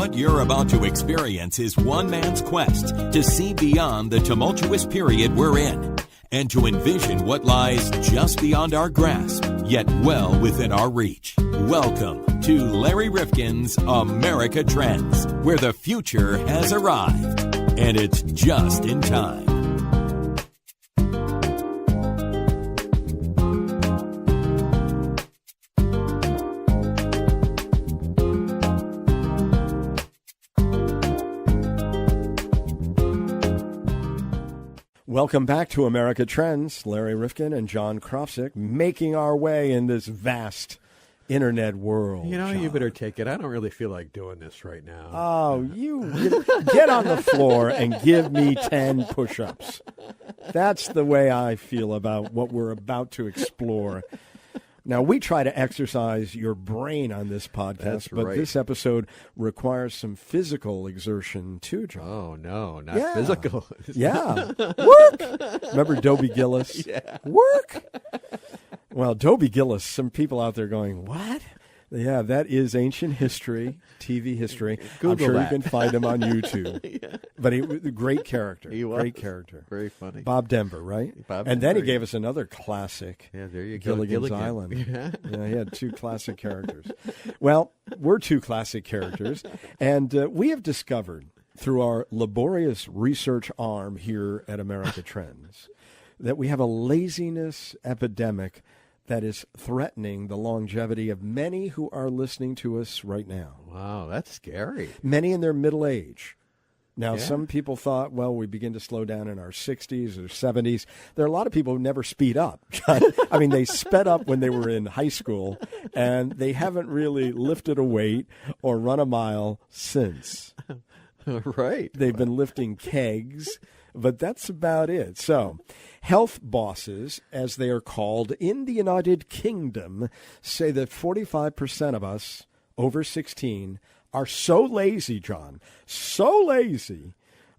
What you're about to experience is one man's quest to see beyond the tumultuous period we're in and to envision what lies just beyond our grasp, yet well within our reach. Welcome to Larry Rifkin's America Trends, where the future has arrived, and it's just in time. Welcome back to America Trends. Larry Rifkin and John Krofzik making our way in this vast internet world. You know, John. You better take it. I don't really feel like doing this right now. Oh, you get on the floor and give me 10 push-ups. That's the way I feel about what we're about to explore. Now, we try to exercise your brain on this podcast, but this episode requires some physical exertion too, John. Oh, no, not physical. Yeah. Work. Remember Dobie Gillis? Yeah. Work. Well, Dobie Gillis, some people out there going, what? Yeah, that is ancient history, TV history. Google I'm sure that. you can find him on YouTube. Yeah. But he was a great character. He was. Great character. Very funny. Bob Denver, right? And then he gave us another classic. Yeah, there you go. Gilligan's Island. Yeah. He had two classic characters. Well, we're two classic characters. And we have discovered through our laborious research arm here at America Trends that we have a laziness epidemic that is threatening the longevity of many who are listening to us right now. Wow, that's scary. Many in their middle age. Now, Yeah. some people thought, well, we begin to slow down in our 60s or 70s. There are a lot of people who never speed up. I mean, they sped up when they were in high school, and they haven't really lifted a weight or run a mile since. Right. They've been lifting kegs, but that's about it. So, health bosses, as they are called in the United Kingdom, say that 45% of us over 16 are so lazy, John, so lazy,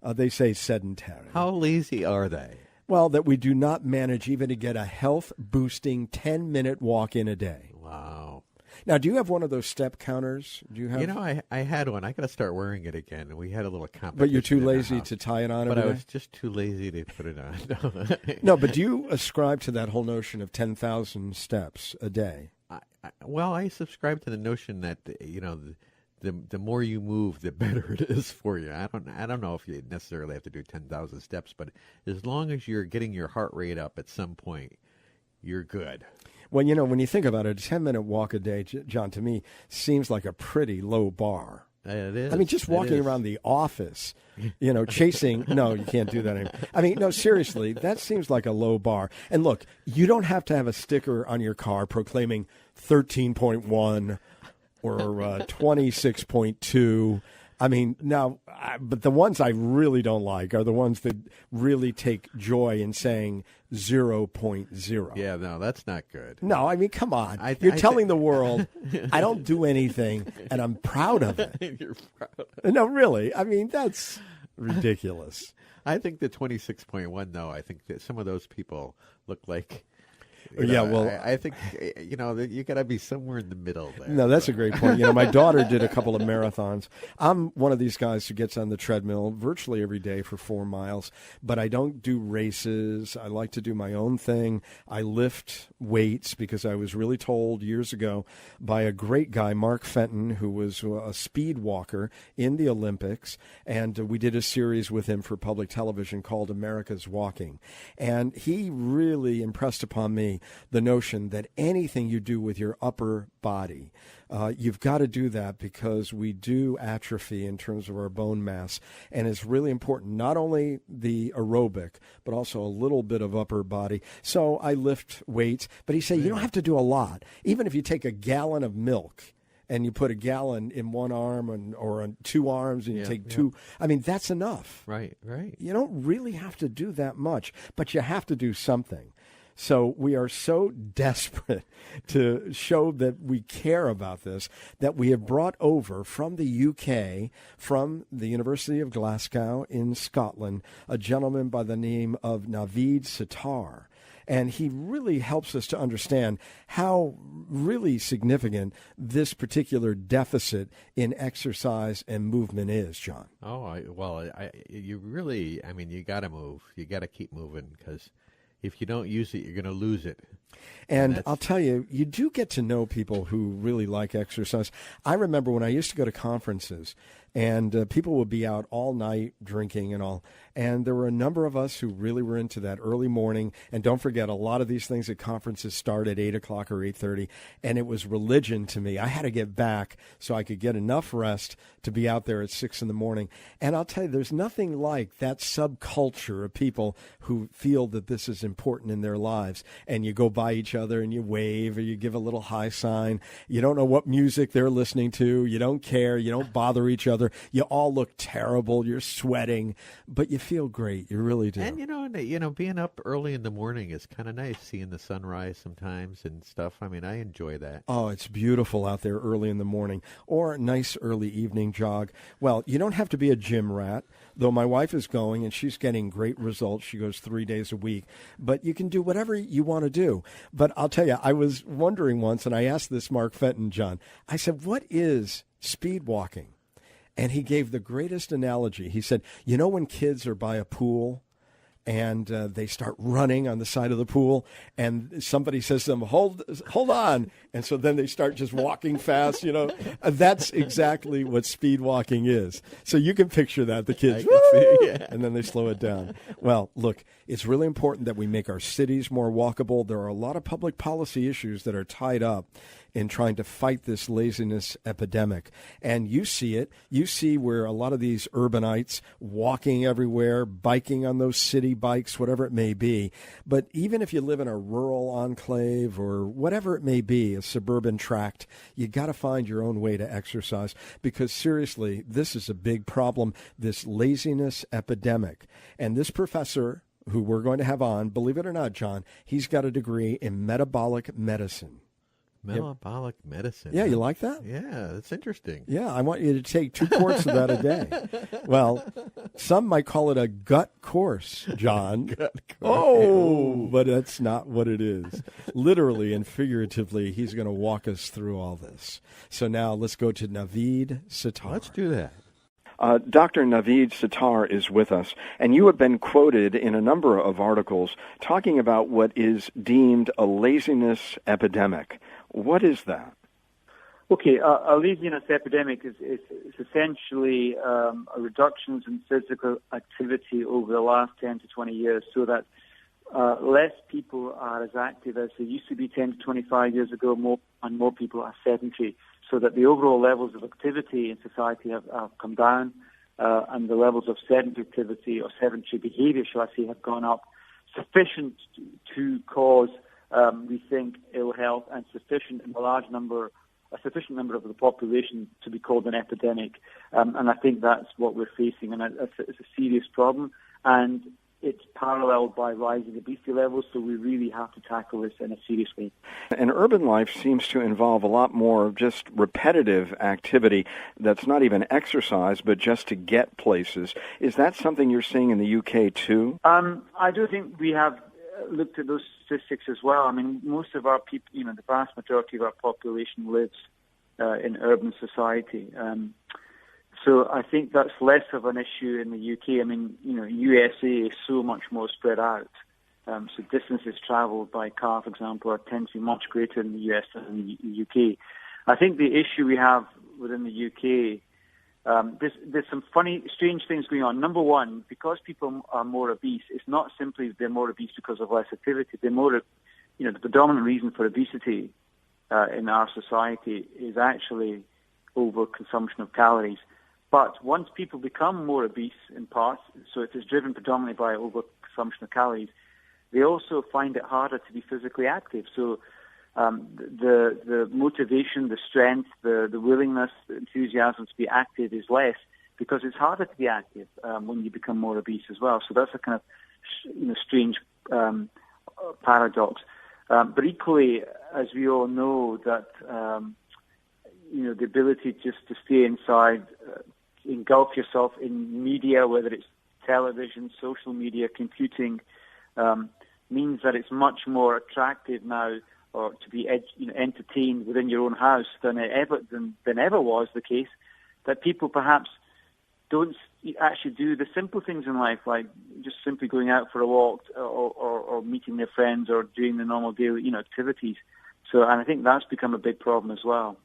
they say sedentary. How lazy are they? Well, that we do not manage even to get a health-boosting 10-minute walk in a day. Wow. Now, do you have one of those step counters? Do you have? You know, I had one. I got to start wearing it again. We had a little competition. But you're too in the lazy house. to tie it on But every I day? was just too lazy to put it on. No, but do you ascribe to that whole notion of 10,000 steps a day? Well, I subscribe to the notion that, you know, the more you move, the better it is for you. I don't know if you necessarily have to do 10,000 steps, but as long as you're getting your heart rate up at some point, you're good. Well, you know, when you think about it, a 10-minute walk a day, John, to me, seems like a pretty low bar. It is. I mean, just walking around the office, you know, chasing. No, you can't do that anymore. I mean, no, seriously, that seems like a low bar. And look, you don't have to have a sticker on your car proclaiming 13.1 or 26.2. I mean, now, but the ones I really don't like are the ones that really take joy in saying 0.0. Yeah, no, that's not good. No, I mean, come on. You're telling the world, I don't do anything, and I'm proud of it. You're proud of it. No, really. I mean, that's ridiculous. I think the 26.1, though, I think that some of those people look like... Yeah, well, I think, you know, that you got to be somewhere in the middle there. No, that's a great point. You know, my daughter did a couple of marathons. I'm one of these guys who gets on the treadmill virtually every day for 4 miles, but I don't do races. I like to do my own thing. I lift weights because I was really told years ago by a great guy, Mark Fenton, who was a speed walker in the Olympics, and we did a series with him for public television called America's Walking. And he really impressed upon me the notion that anything you do with your upper body, you've got to do that because we do atrophy in terms of our bone mass. And it's really important, not only the aerobic, but also a little bit of upper body. So I lift weights, but he said you don't have to do a lot. Even if you take a gallon of milk and you put a gallon in one arm or on 2 arms and you take 2, I mean, that's enough. Right, right. You don't really have to do that much, but you have to do something. So we are so desperate to show that we care about this that we have brought over from the UK, from the University of Glasgow in Scotland, a gentleman by the name of Naveed Sattar. And he really helps us to understand how really significant this particular deficit in exercise and movement is, John. Oh, you really, you got to move. You got to keep moving, because if you don't use it, you're going to lose it. And I'll tell you, you do get to know people who really like exercise. I remember when I used to go to conferences, and people would be out all night drinking and all. And there were a number of us who really were into that early morning. And don't forget, a lot of these things at conferences start at 8 o'clock or 8:30. And it was religion to me. I had to get back so I could get enough rest to be out there at 6 in the morning. And I'll tell you, there's nothing like that subculture of people who feel that this is important in their lives. And you go by each other and you wave or you give a little high sign. You don't know what music they're listening to. You don't care. You don't bother each other. You all look terrible. You're sweating, but you feel great. You really do. And being up early in the morning is kind of nice. Seeing the sunrise sometimes and stuff. I enjoy that. Oh, it's beautiful out there early in the morning, or a nice early evening jog. Well, you don't have to be a gym rat, though my wife is going and she's getting great results. She goes 3 days a week, but you can do whatever you want to do. But I'll tell you, I was wondering once, and I asked this Mark Fenton, John, I said, what is speed walking? And he gave the greatest analogy. He said, when kids are by a pool and they start running on the side of the pool and somebody says to them, hold on. And so then they start just walking fast, That's exactly what speed walking is. So you can picture that, the kids, and then they slow it down. Well, look, it's really important that we make our cities more walkable. There are a lot of public policy issues that are tied up in trying to fight this laziness epidemic. And you see it. You see where a lot of these urbanites walking everywhere, biking on those city bikes, whatever it may be. But even if you live in a rural enclave or whatever it may be, a suburban tract, you got to find your own way to exercise, because seriously, this is a big problem, this laziness epidemic. And this professor who we're going to have on, believe it or not, John, he's got a degree in metabolic medicine. Metabolic medicine. Yeah, you like that? Yeah, that's interesting. Yeah, I want you to take 2 quarts of that a day. Well, some might call it a gut course, John. Gut course. Oh, but that's not what it is. Literally and figuratively, he's going to walk us through all this. So now let's go to Naveed Sattar. Let's do that. Dr. Naveed Sattar is with us, and you have been quoted in a number of articles talking about what is deemed a laziness epidemic. What is that? Okay, a laziness epidemic is essentially a reductions in physical activity over the last 10 to 20 years, so that less people are as active as they used to be 10 to 25 years ago, and more people are sedentary, so that the overall levels of activity in society have come down, and the levels of sedentary activity or sedentary behavior, shall I say, have gone up, sufficient to cause, we think, ill health, and sufficient in a sufficient number of the population to be called an epidemic. And I think that's what we're facing, and it's a serious problem. And it's paralleled by rising obesity levels, so we really have to tackle this in a serious way. And urban life seems to involve a lot more of just repetitive activity that's not even exercise, but just to get places. Is that something you're seeing in the UK too? I do think we have looked at those statistics as well. Most of our people, the vast majority of our population lives in urban society. So I think that's less of an issue in the UK. USA is so much more spread out. So distances travelled by car, for example, tend to be much greater in the US than in the UK. I think the issue we have within the UK, there's some funny, strange things going on. Number one, because people are more obese, it's not simply they're more obese because of less activity. They're more, the predominant reason for obesity in our society is actually overconsumption of calories. But once people become more obese in parts, so it is driven predominantly by overconsumption of calories, they also find it harder to be physically active. So the motivation, the strength, the willingness, the enthusiasm to be active is less, because it's harder to be active when you become more obese as well. So that's a kind of strange paradox. But equally, as we all know, that the ability just to stay inside, engulf yourself in media, whether it's television, social media, computing, means that it's much more attractive now, or to be entertained within your own house than ever was the case. That people perhaps don't actually do the simple things in life, like just simply going out for a walk or meeting their friends or doing the normal daily activities. So, and I think that's become a big problem as well.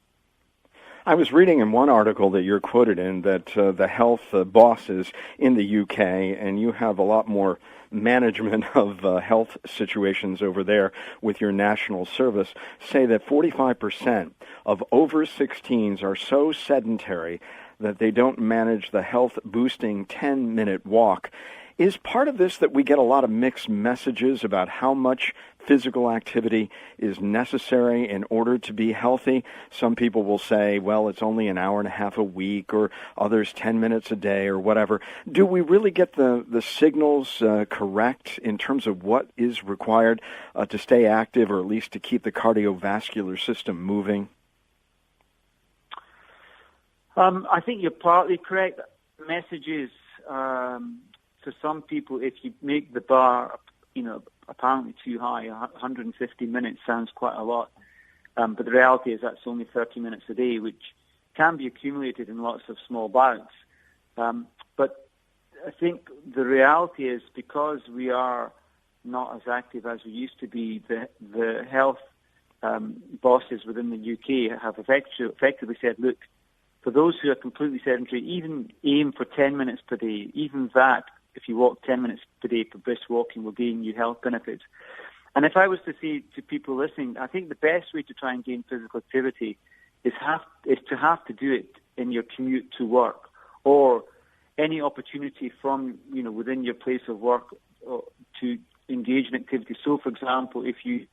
I was reading in one article that you're quoted in that the health bosses in the UK, and you have a lot more management of health situations over there with your national service, say that 45% of over 16s are so sedentary that they don't manage the health-boosting 10-minute walk. Is part of this that we get a lot of mixed messages about how much physical activity is necessary in order to be healthy? Some people will say, well, it's only an hour and a half a week, or others 10 minutes a day, or whatever. Do we really get the signals correct in terms of what is required to stay active, or at least to keep the cardiovascular system moving? I think you're partly correct. The message is, to some people, if you make the bar, apparently too high, 150 minutes sounds quite a lot. But the reality is that's only 30 minutes a day, which can be accumulated in lots of small bouts. But I think the reality is, because we are not as active as we used to be, the health bosses within the UK have effectively said, look, for those who are completely sedentary, even aim for 10 minutes per day. Even that, if you walk 10 minutes per day for brisk walking, will gain you health benefits. And if I was to say to people listening, I think the best way to try and gain physical activity is to have to do it in your commute to work, or any opportunity from within your place of work to engage in activity. So, for example, if you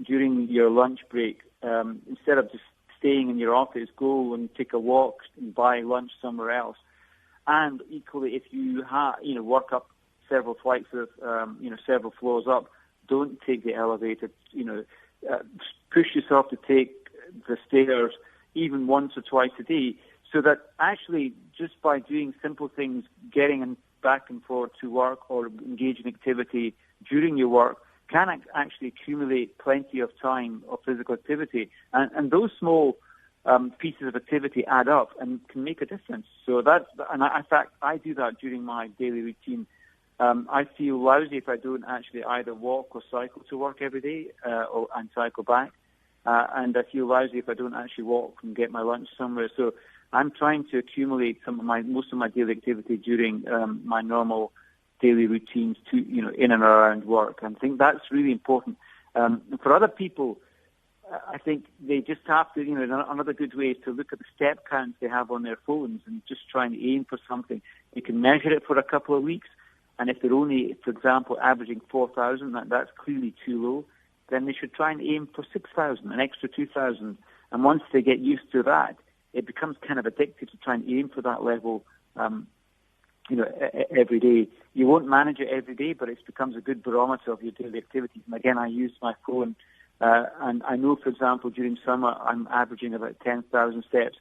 during your lunch break, instead of just staying in your office, go and take a walk and buy lunch somewhere else. And equally, if you work up several flights of several floors up, don't take the elevator. Push yourself to take the stairs even once or twice a day, so that actually just by doing simple things, getting back and forth to work or engaging in activity during your work, can actually accumulate plenty of time of physical activity. And those small pieces of activity add up and can make a difference. So in fact, I do that during my daily routine. I feel lousy if I don't actually either walk or cycle to work every day and cycle back. And I feel lousy if I don't actually walk and get my lunch somewhere. So I'm trying to accumulate most of my daily activity during my normal daily routines to in and around work. And I think that's really important. For other people, I think they just have to, another good way is to look at the step counts they have on their phones and just try and aim for something. You can measure it for a couple of weeks, and if they're only, for example, averaging 4,000, that's clearly too low, then they should try and aim for 6,000, an extra 2,000. And once they get used to that, it becomes kind of addictive to try and aim for that level every day. You won't manage it every day, but it becomes a good barometer of your daily activities. And again, I use my phone, and I know, for example, during summer, I'm averaging about 10,000 steps,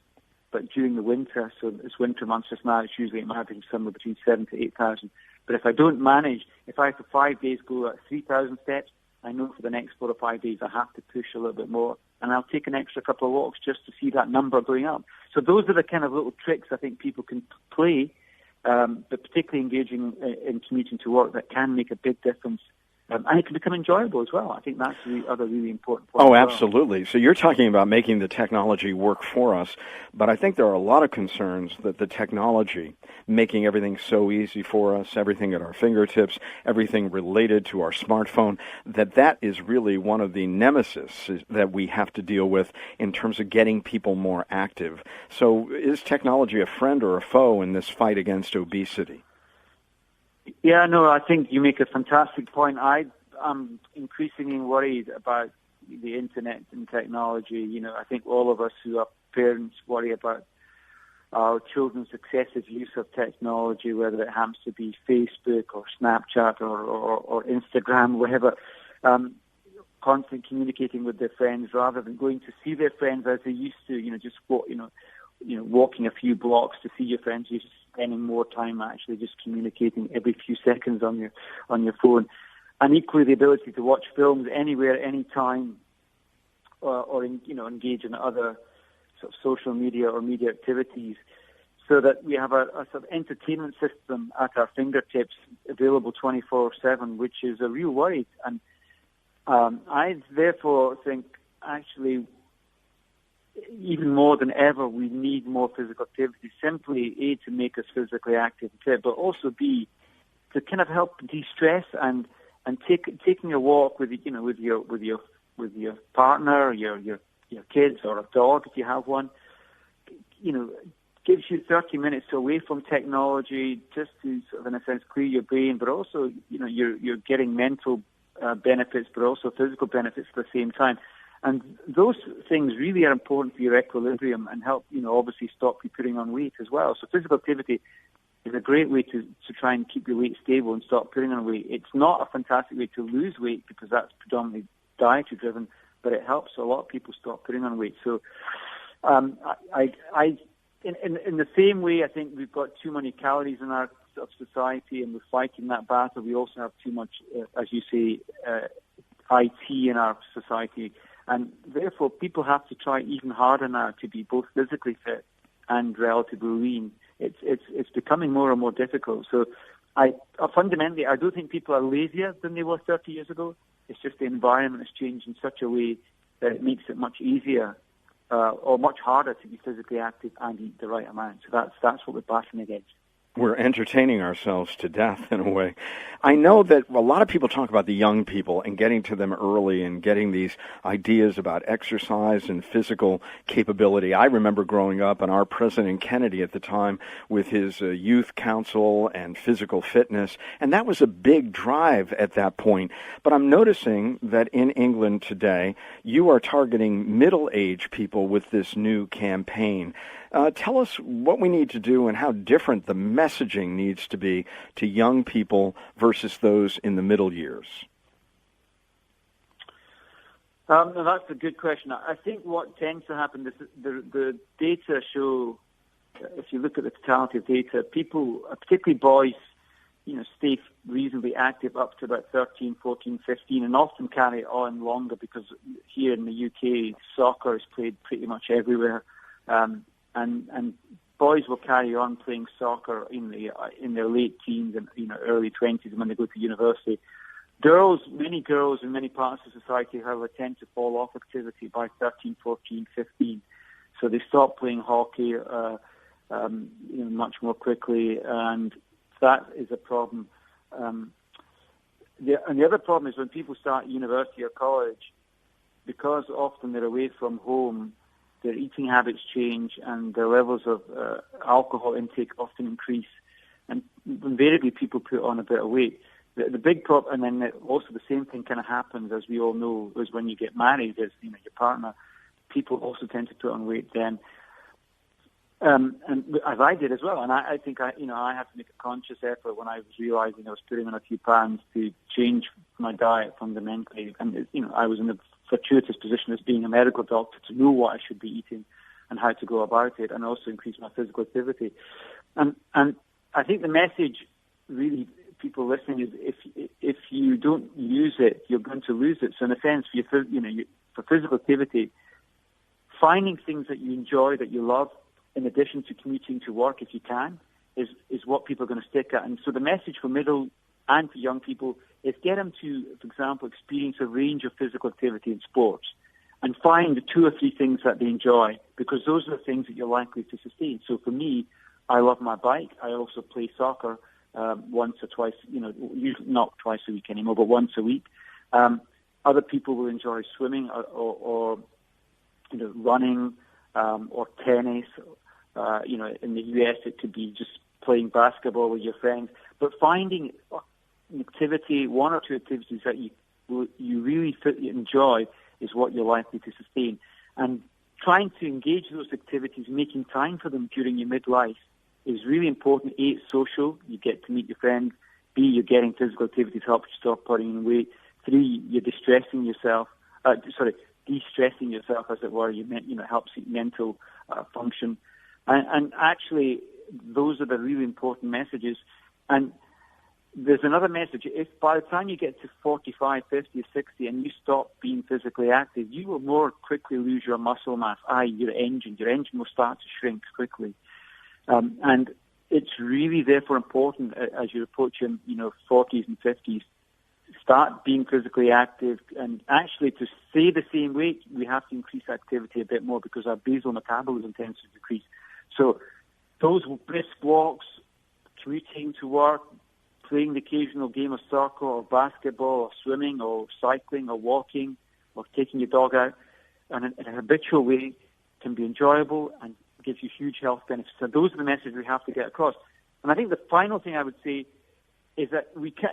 but during the winter, so it's winter months just now, it's usually I'm averaging somewhere between 7,000 to 8,000. But if I don't manage, if I for 5 days go at 3,000 steps, I know for the next 4 or 5 days I have to push a little bit more, and I'll take an extra couple of walks just to see that number going up. So those are the kind of little tricks I think people can play, but particularly engaging in commuting to work, that can make a big difference. And it can become enjoyable as well. I think that's the other really important point. Oh, absolutely. So you're talking about making the technology work for us, but I think there are a lot of concerns that the technology, making everything so easy for us, everything at our fingertips, everything related to our smartphone, that is really one of the nemesis that we have to deal with in terms of getting people more active. So is technology a friend or a foe in this fight against obesity? Yeah, no, I think you make a fantastic point. I'm increasingly worried about the internet and technology. I think all of us who are parents worry about our children's excessive use of technology, whether it happens to be Facebook or Snapchat or Instagram, whatever, constantly communicating with their friends rather than going to see their friends as they used to, just walking a few blocks to see your friends. You're just spending more time actually just communicating every few seconds on your phone. and equally the ability to watch films anywhere, anytime, or engage in other sort of social media or media activities, so that we have a sort of entertainment system at our fingertips, available 24/7, which is a real worry. And I therefore think, actually, even more than ever, we need more physical activity, simply, A, to make us physically active, but also, B, to kind of help de-stress and taking a walk with your partner, your kids, or a dog if you have one, gives you 30 minutes away from technology, just to sort of, in a sense, clear your brain, but also, you're getting mental benefits, but also physical benefits at the same time. And those things really are important for your equilibrium and help, obviously stop you putting on weight as well. So physical activity is a great way to try and keep your weight stable and stop putting on weight. It's not a fantastic way to lose weight, because that's predominantly dietary driven, but it helps a lot of people stop putting on weight. So in the same way, I think we've got too many calories in our society, and we're fighting that battle. We also have too much, as you say, IT in our society. And therefore, people have to try even harder now to be both physically fit and relatively lean. It's becoming more and more difficult. So fundamentally, I do think people are lazier than they were 30 years ago. It's just the environment has changed in such a way that it makes it much easier or much harder to be physically active and eat the right amount. So that's what we're battling against. We're entertaining ourselves to death in a way. I know that a lot of people talk about the young people and getting to them early and getting these ideas about exercise and physical capability. I remember growing up, and our President Kennedy at the time with his youth council and physical fitness, and that was a big drive at that point. But I'm noticing that in England today, you are targeting middle-aged people with this new campaign. Tell us what we need to do and how different the messaging needs to be to young people versus those in the middle years. No, that's a good question. I think what tends to happen is the data show, if you look at the totality of data, people, particularly boys, stay reasonably active up to about 13, 14, 15, and often carry it on longer, because here in the UK, soccer is played pretty much everywhere. And boys will carry on playing soccer in their late teens and early 20s when they go to university. Many girls in many parts of society, however, tend to fall off activity by 13, 14, 15. So they stop playing hockey much more quickly, and that is a problem. And the other problem is when people start university or college, because often they're away from home, their eating habits change and their levels of alcohol intake often increase, and invariably people put on a bit of weight. The big problem, and then also the same thing kind of happens, as we all know, is when you get married, as your partner, people also tend to put on weight then, and as I did as well. And I think I had to make a conscious effort when I was realizing I was putting on a few pounds to change my diet fundamentally. And I was in the fortuitous position as being a medical doctor to know what I should be eating and how to go about it, and also increase my physical activity. And I think the message, really, people listening, is if you don't use it, you're going to lose it. So in a sense, for physical activity, finding things that you enjoy, that you love, in addition to commuting to work, if you can, is what people are going to stick at. And so the message for middle and for young people is get them to, for example, experience a range of physical activity in sports, and find the 2 or 3 things that they enjoy, because those are the things that you're likely to sustain. So for me, I love my bike. I also play soccer once or twice, usually not twice a week anymore, but once a week. Other people will enjoy swimming or running or tennis. In the US, it could be just playing basketball with your friends. But finding activity, 1 or 2 activities that you really enjoy, is what you're likely to sustain. And trying to engage those activities, making time for them during your midlife, is really important. A, it's social. You get to meet your friends. B, you're getting physical activity to help you stop putting on weight. 3, you're de-stressing yourself, as it were. Helps mental function. And actually, those are the really important messages. And there's another message. If by the time you get to 45, 50, 60 and you stop being physically active, you will more quickly lose your muscle mass, i.e. your engine. Your engine will start to shrink quickly. And it's really therefore important as you approach your 40s and 50s, start being physically active. And actually to stay the same weight, we have to increase activity a bit more because our basal metabolism tends to decrease. So those brisk walks, commuting to work, playing the occasional game of soccer or basketball or swimming or cycling or walking or taking your dog out in a habitual way can be enjoyable and gives you huge health benefits. So those are the messages we have to get across. And I think the final thing I would say is that we can,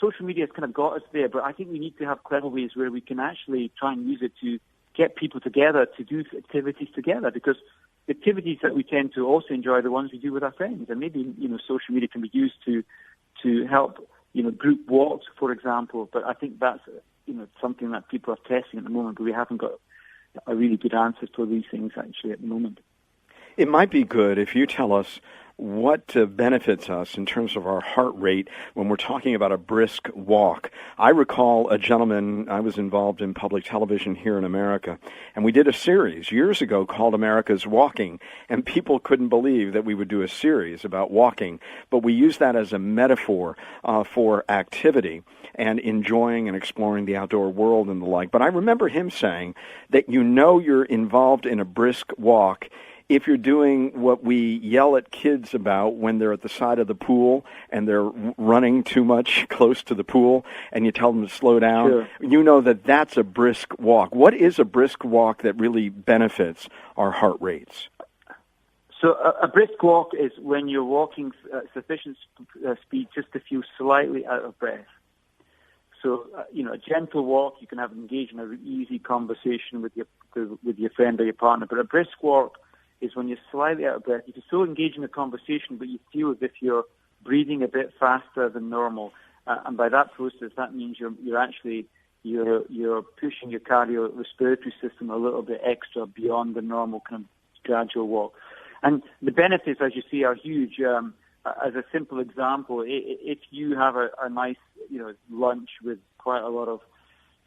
social media has kind of got us there, but I think we need to have clever ways where we can actually try and use it to get people together to do activities together, because the activities that we tend to also enjoy are the ones we do with our friends. And maybe, social media can be used to help, group walks, for example. But I think that's, something that people are testing at the moment, but we haven't got a really good answer to these things actually at the moment. It might be good if you tell us what benefits us in terms of our heart rate when we're talking about a brisk walk. I recall a gentleman, I was involved in public television here in America, and we did a series years ago called America's Walking, and people couldn't believe that we would do a series about walking, but we used that as a metaphor for activity and enjoying and exploring the outdoor world and the like. But I remember him saying that you're involved in a brisk walk if you're doing what we yell at kids about when they're at the side of the pool and they're running too much close to the pool and you tell them to slow down, sure. You know that's a brisk walk. What is a brisk walk that really benefits our heart rates? So a brisk walk is when you're walking sufficient speed just to feel slightly out of breath. So, a gentle walk, you can engage in an easy conversation with your friend or your partner, but a brisk walk is when you're slightly out of breath. You can still engage in a conversation, but you feel as if you're breathing a bit faster than normal. And by that process, that means you're pushing your cardiorespiratory system a little bit extra beyond the normal kind of gradual walk. And the benefits, as you see, are huge. As a simple example, if you have a nice, lunch with quite a lot of,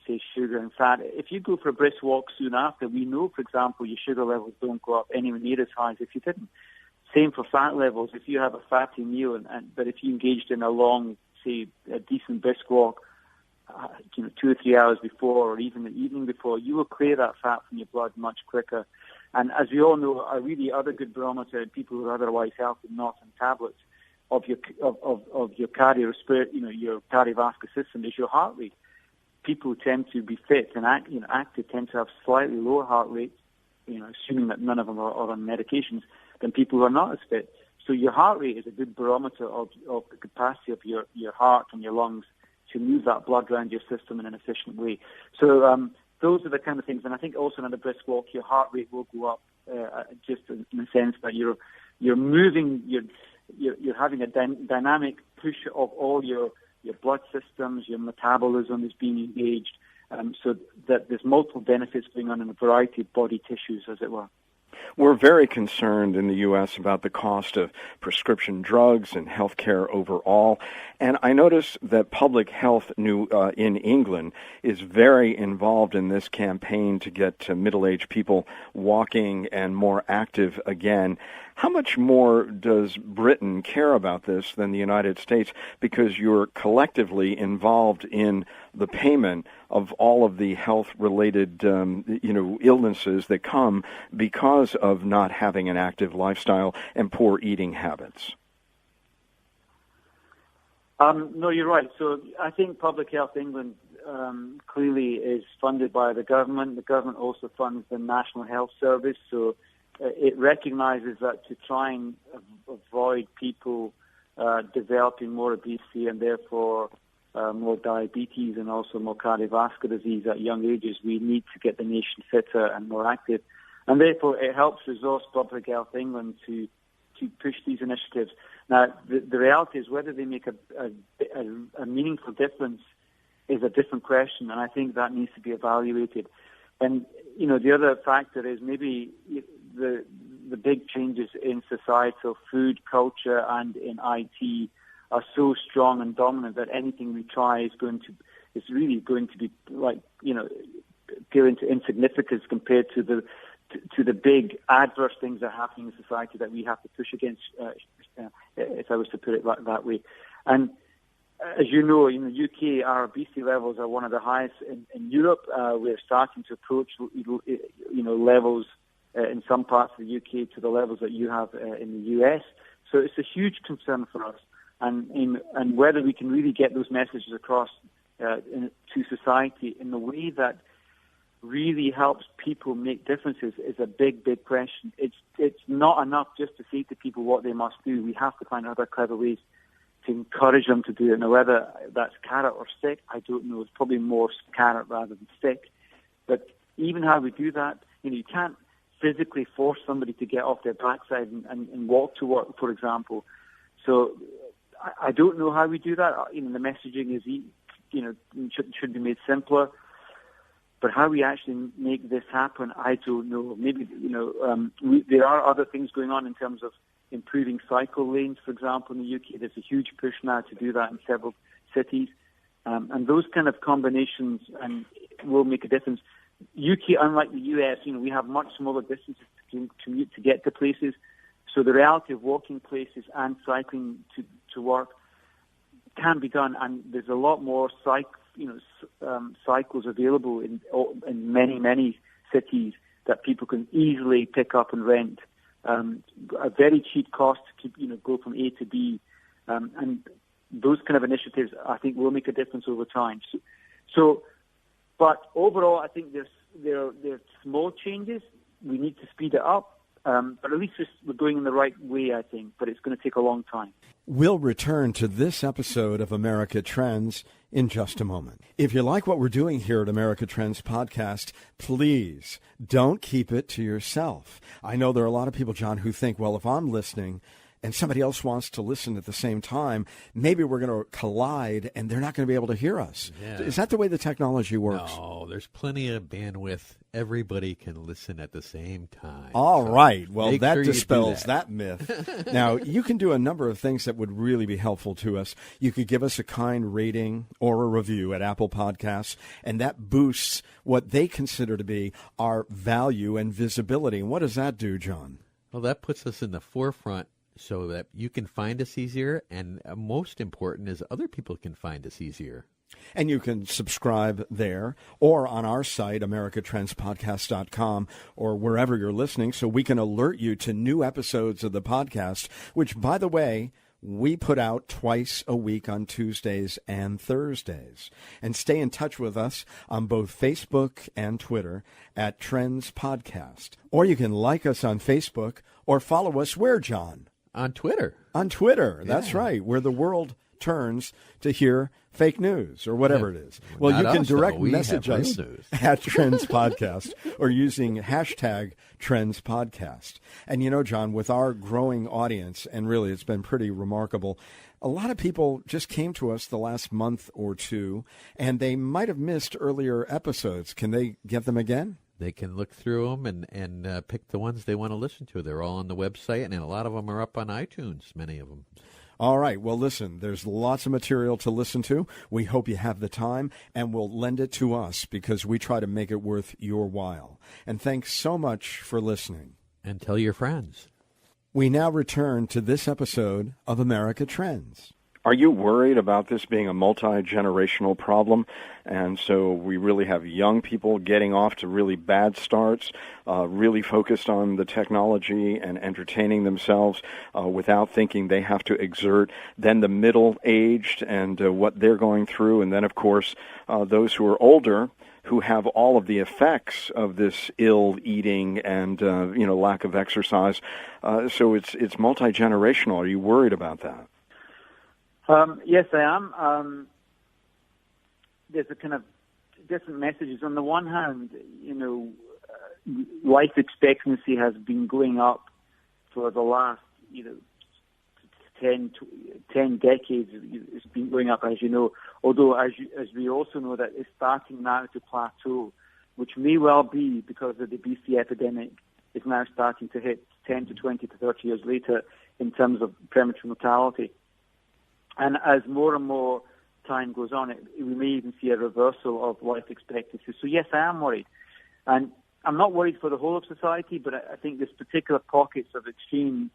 say, sugar and fat, if you go for a brisk walk soon after, we know, for example, your sugar levels don't go up anywhere near as high as if you didn't. Same for fat levels. If you have a fatty meal, but if you engaged in a long, say, a decent brisk walk, 2 or 3 hours before, or even the evening before, you will clear that fat from your blood much quicker. And as we all know, a really other good barometer in people who are otherwise healthy, not on tablets, of your cardiorespiratory, your cardiovascular system is your heart rate. People who tend to be fit and active tend to have slightly lower heart rates, assuming that none of them are on medications, than people who are not as fit. So your heart rate is a good barometer of the capacity of your heart and your lungs to move that blood around your system in an efficient way. So those are the kind of things. And I think also in a brisk walk, your heart rate will go up just in the sense that you're moving, you're having a dynamic push of all your blood systems, your metabolism is being engaged, so that there's multiple benefits going on in a variety of body tissues, as it were. We're very concerned in the U.S. about the cost of prescription drugs and health care overall. And I notice that Public Health in England is very involved in this campaign to get middle-aged people walking and more active again. How much more does Britain care about this than the United States? Because you're collectively involved in the payment of all of the health-related, illnesses that come because of not having an active lifestyle and poor eating habits. No, you're right. So I think Public Health England clearly is funded by the government. The government also funds the National Health Service. So it recognizes that to try and avoid people developing more obesity and therefore more diabetes and also more cardiovascular disease at young ages, we need to get the nation fitter and more active. And therefore it helps resource Public Health England to push these initiatives. Now, the reality is whether they make a meaningful difference is a different question, and I think that needs to be evaluated. And, the other factor is maybe the big changes in societal food culture and in IT are so strong and dominant that anything we try is really going to be like, appear into insignificance compared to the big adverse things that are happening in society that we have to push against, if I was to put it that way. And as you know, in the UK, our obesity levels are one of the highest in Europe. We're starting to approach, levels in some parts of the UK to the levels that you have in the US. So it's a huge concern for us. And whether we can really get those messages across to society in the way that really helps people make differences is a big, big question. It's not enough just to say to people what they must do. We have to find other clever ways to encourage them to do it. Now, whether that's carrot or stick, I don't know. It's probably more carrot rather than stick. But even how we do that, you can't physically force somebody to get off their backside and walk to work, for example. So I don't know how we do that. The messaging is, should be made simpler. But how we actually make this happen, I don't know. Maybe, there are other things going on in terms of improving cycle lanes, for example, in the UK. There's a huge push now to do that in several cities. And those kind of combinations will make a difference. UK, unlike the US, we have much smaller distances to commute to get to places. So the reality of walking places and cycling to work can be done. And there's a lot more cycles available in many, many cities that people can easily pick up and rent. A very cheap cost to keep, go from A to B. And those kind of initiatives, I think, will make a difference over time. But overall, I think there are small changes. We need to speed it up. But at least we're going in the right way, I think. But it's going to take a long time. We'll return to this episode of America Trends in just a moment. If you like what we're doing here at America Trends Podcast, please don't keep it to yourself. I know there are a lot of people, John, who think, well, if I'm listening and somebody else wants to listen at the same time, maybe we're going to collide and they're not going to be able to hear us. Yeah. Is that the way the technology works? No, there's plenty of bandwidth. Everybody can listen at the same time. All right. Well, that dispels that myth. Now, you can do a number of things that would really be helpful to us. You could give us a kind rating or a review at Apple Podcasts, and that boosts what they consider to be our value and visibility. And what does that do, John? Well, that puts us in the forefront so that you can find us easier, and most important is other people can find us easier. And you can subscribe there or on our site, americatrendspodcast.com, or wherever you're listening, so we can alert you to new episodes of the podcast, which, by the way, we put out twice a week on Tuesdays and Thursdays. And stay in touch with us on both Facebook and Twitter at Trends Podcast. Or you can like us on Facebook or follow us where, John? On Twitter. On Twitter, that's right, where the world turns to hear fake news or whatever it is. Well, you can direct message us at Trends Podcast or using hashtag Trends Podcast. And John, with our growing audience, and really it's been pretty remarkable, a lot of people just came to us the last month or two, and they might have missed earlier episodes. Can they get them again? They can look through them and pick the ones they want to listen to. They're all on the website, and a lot of them are up on iTunes, many of them. All right. Well, listen, there's lots of material to listen to. We hope you have the time, and we'll lend it to us because we try to make it worth your while. And thanks so much for listening. And tell your friends. We now return to this episode of America Trends. Are you worried about this being a multi-generational problem? And so we really have young people getting off to really bad starts, really focused on the technology and entertaining themselves without thinking they have to exert. Then the middle-aged and what they're going through. And then, of course, those who are older who have all of the effects of this ill eating and, lack of exercise. So it's multi-generational. Are you worried about that? Yes, I am. There's a kind of different messages. On the one hand, life expectancy has been going up for the last, 10 decades. It's been going up, as you know. Although, as we also know, that it's starting now to plateau, which may well be because of the obesity epidemic is now starting to hit 10 to 20 to 30 years later in terms of premature mortality. And as more and more time goes on, we may even see a reversal of life expectancy. So yes, I am worried. And I'm not worried for the whole of society, but I think there's particular pockets of extreme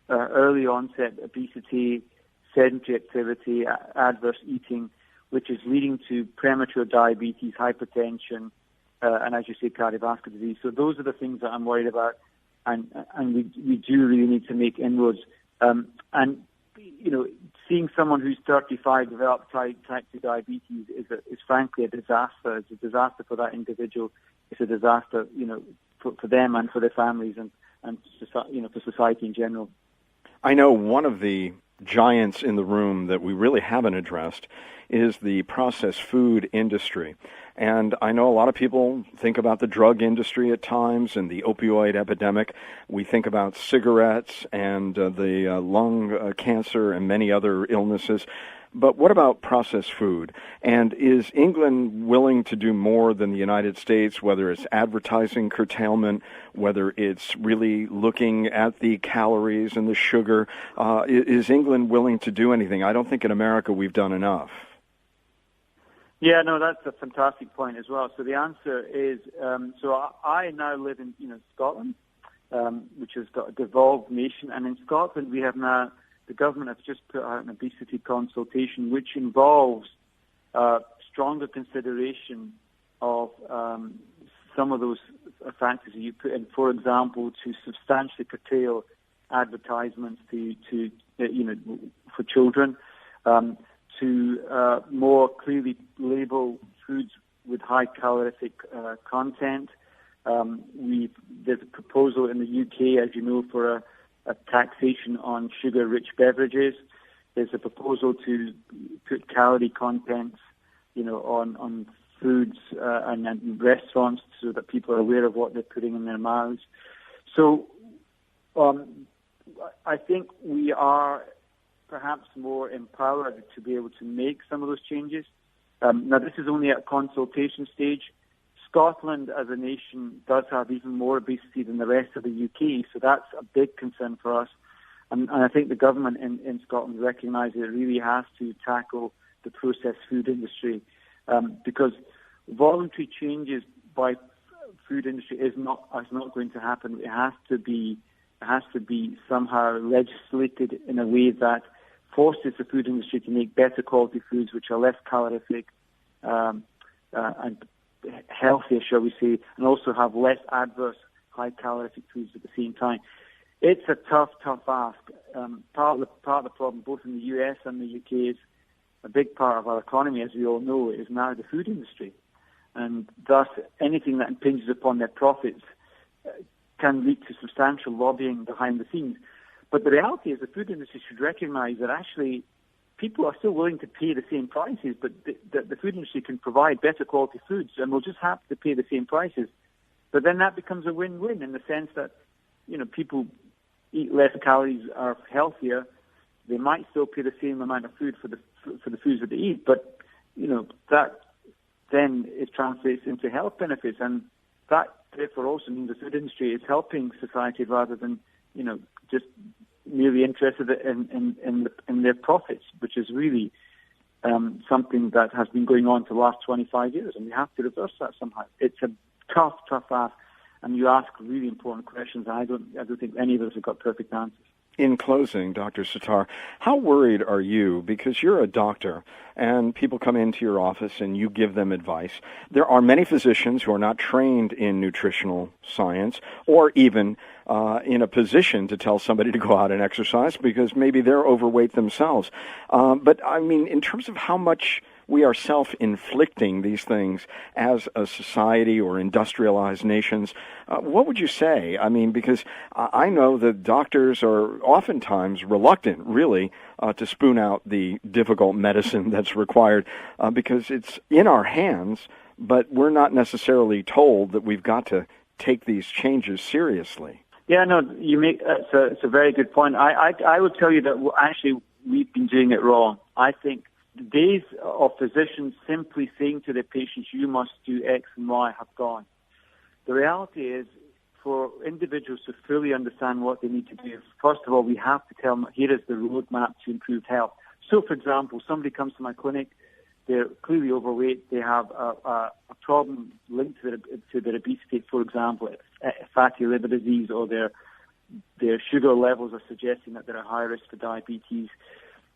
early onset obesity, sedentary activity, adverse eating, which is leading to premature diabetes, hypertension, and as you say, cardiovascular disease. So those are the things that I'm worried about, and we do really need to make inroads. And you know, seeing someone who's 35 develop type 2 diabetes is frankly a disaster. It's a disaster for that individual. It's a disaster, you know, for them and for their families and you know, for society in general. I know one of the giants in the room that we really haven't addressed is the processed food industry. And I know a lot of people think about the drug industry at times and the opioid epidemic. We think about cigarettes and the lung cancer and many other illnesses. But what about processed food? And is England willing to do more than the United States, whether it's advertising curtailment, whether it's really looking at the calories and the sugar? Is England willing to do anything? I don't think in America we've done enough. Yeah, no, that's a fantastic point as well. So the answer is, so I now live in Scotland, which has got a devolved nation, and in Scotland we have now, the government has just put out an obesity consultation which involves stronger consideration of some of those factors that you put in. For example, to substantially curtail advertisements to for children, to more clearly label foods with high calorific content. There's a proposal in the UK, as you know, for a taxation on sugar-rich beverages. There's a proposal to put calorie contents, on foods and restaurants so that people are aware of what they're putting in their mouths. So I think we are perhaps more empowered to be able to make some of those changes. Now, this is only at consultation stage. Scotland, as a nation, does have even more obesity than the rest of the UK, so that's a big concern for us. And I think the government in Scotland recognises it really has to tackle the processed food industry, because voluntary changes by food industry is not going to happen. It has to be somehow legislated in a way that forces the food industry to make better quality foods which are less calorific and healthier, shall we say, and also have less adverse high calorific foods at the same time. It's a tough ask. Part of the problem, both in the US and the UK, is a big part of our economy, as we all know, is now the food industry, and thus anything that impinges upon their profits can lead to substantial lobbying behind the scenes. But the reality is the food industry should recognize that actually people are still willing to pay the same prices, but the food industry can provide better quality foods, and we'll just have to pay the same prices. But then that becomes a win-win in the sense that, people eat less calories, are healthier. They might still pay the same amount of food for the foods that they eat, but that then it translates into health benefits, and that therefore also means the food industry is helping society rather than just merely interested in their profits, which is really something that has been going on for the last 25 years, and we have to reverse that somehow. It's a tough ask, and you ask really important questions. I don't think any of us have got perfect answers. In closing, Dr. Sattar, how worried are you? Because you're a doctor and people come into your office and you give them advice. There are many physicians who are not trained in nutritional science or even in a position to tell somebody to go out and exercise because maybe they're overweight themselves. But I mean, in terms of how much we are self-inflicting these things as a society or industrialized nations, what would you say? I mean, because I know that doctors are oftentimes reluctant, really, to spoon out the difficult medicine that's required because it's in our hands, but we're not necessarily told that we've got to take these changes seriously. Yeah, no, you make it's a very good point. I would tell you that actually we've been doing it wrong. I think the days of physicians simply saying to their patients, you must do X and Y, have gone. The reality is, for individuals to fully understand what they need to do, first of all, we have to tell them, here is the roadmap to improved health. So, for example, somebody comes to my clinic, they're clearly overweight, they have a problem linked to their obesity, for example, fatty liver disease, or their sugar levels are suggesting that they're at high risk for diabetes.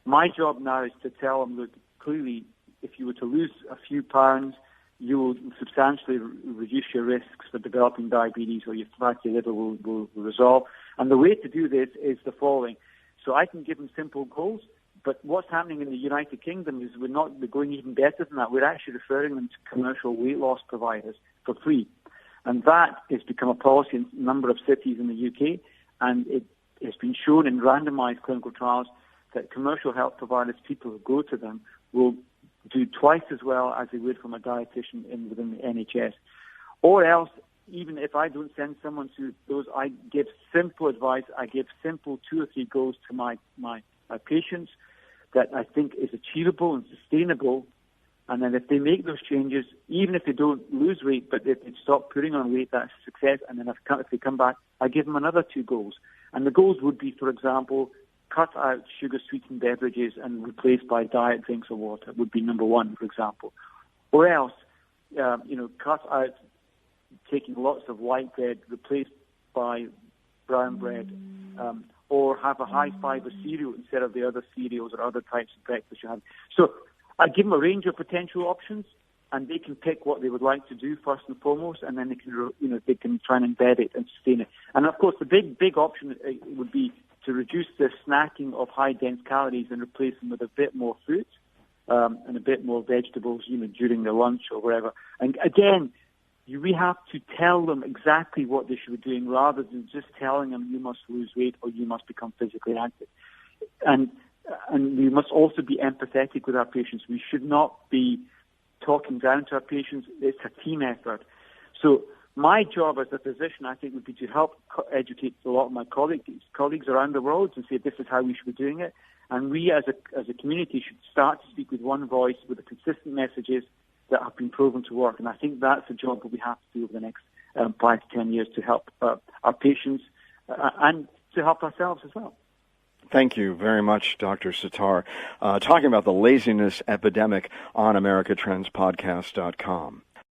My job now is to tell them, look, clearly, if you were to lose a few pounds, you will substantially reduce your risks for developing diabetes, or your fatty liver will resolve. And the way to do this is the following. So I can give them simple goals, but what's happening in the United Kingdom is we're going even better than that. We're actually referring them to commercial weight loss providers for free. And that has become a policy in a number of cities in the UK, and it has been shown in randomized clinical trials that commercial health providers, people who go to them, will do twice as well as they would from a dietitian within the NHS. Or else, even if I don't send someone to those, I give simple advice. I give simple 2 or 3 goals to my patients that I think is achievable and sustainable. And then if they make those changes, even if they don't lose weight, but if they stop putting on weight, that's a success. And then if they come back, I give them another 2 goals. And the goals would be, for example, cut out sugar-sweetened beverages and replace by diet drinks or water would be number 1, for example. Or else, cut out taking lots of white bread, replaced by brown bread, or have a high-fiber cereal instead of the other cereals or other types of breakfast you have. So I give them a range of potential options, and they can pick what they would like to do first and foremost, and then they can try and embed it and sustain it. And of course, the big option would be to reduce the snacking of high-dense calories and replace them with a bit more fruit and a bit more vegetables, during their lunch or whatever. And again, we have to tell them exactly what they should be doing rather than just telling them you must lose weight or you must become physically active. And we must also be empathetic with our patients. We should not be talking down to our patients. It's a team effort. So my job as a physician, I think, would be to help educate a lot of my colleagues around the world and say this is how we should be doing it. And we as a community should start to speak with one voice with the consistent messages that have been proven to work. And I think that's the job that we have to do over the next 5 to 10 years to help our patients and to help ourselves as well. Thank you very much, Dr. Sattar. Talking about the laziness epidemic on AmericaTrendsPodcast.com.